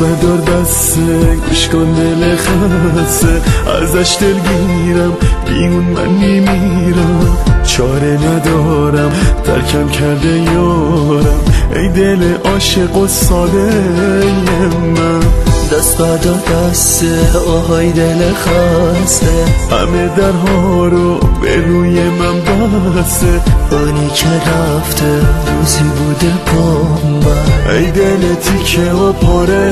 بدار دسته گوش کن دل خسته ازش دلگیرم بیون من میمیرم چاره ندارم ترکم کرده یارم ای دل عاشق و ساده من دست بدار دسته آهای دل خسته همه درها رو به روی من بسته اونی که رفته روزی بوده با من ای دل تیکه و پاره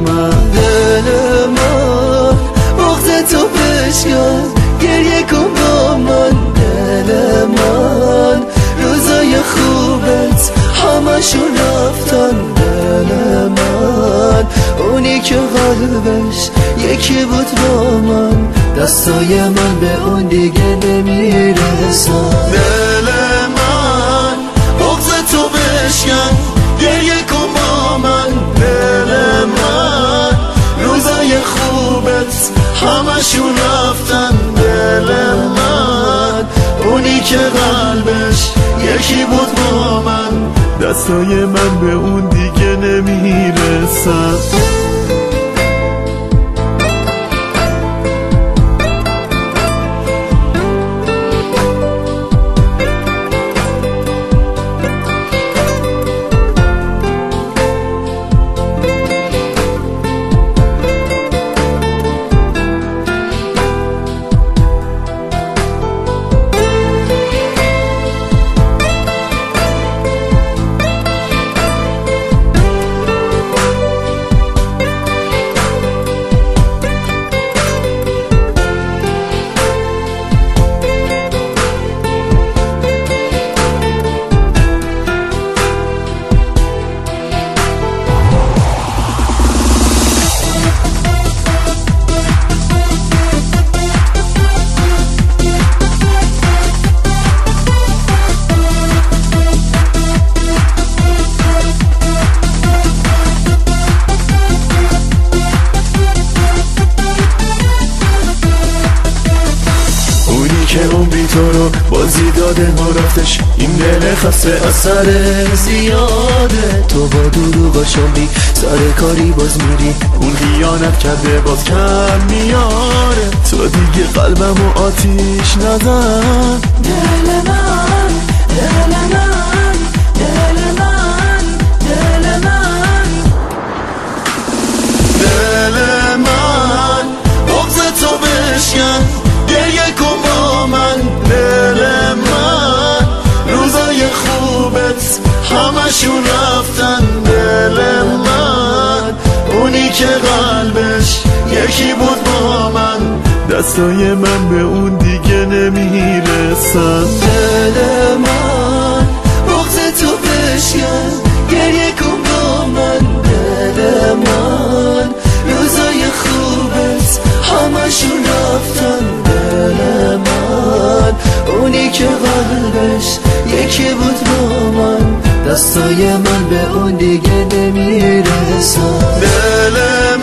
من دل من بغض تو بشکن گریه کن با من دل من روزای خوبت همشون رفتن دل من اونی که قلبش یکی بود با من دستای من به اون دیگه نمیرسن دل من بغض تو بشکن گریه کن با من دل من روزای خوبت همشون رفتن دل من اونی که قلبش یکی بود با من دستای من به اون دیگه نمیرسن که اون بی تو رو بازی داده ما رفتش این دل خسته اثر زیاده تو با دروغاشون بی سر کاری باز میری اون خیانت کرده باز کم میاره تو دیگه قلبم و آتیش نزن دل من دل من دل من دل من دل من بغض تو بشکن گریه کن با من دل من روزای خوبت همشون رفتن دل من اونی که قلبش یکی بود با من دستای من به اون دیگه نمیرسن دل من بغض تو بشکن گریه کن با من دل من روزای خوبت همشون رفتن دل من اونی که قلبش یکی بود با من دستای من به اون دیگه نمیرسن دل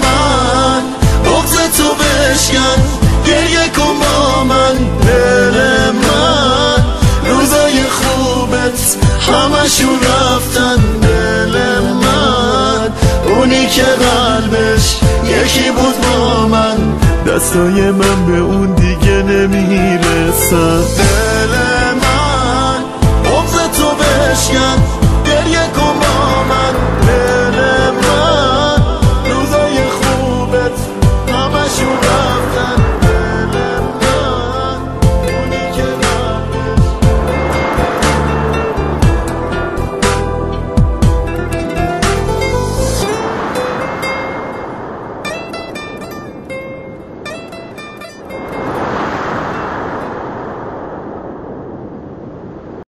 من بغض تو بشکن گریه کن با من دل من روزای خوبت همشون رفتن دل من اونی که قلبش یکی بود با من دستای من به اون دیگه نمیرسن دل من بغض تو بشکن گریه کن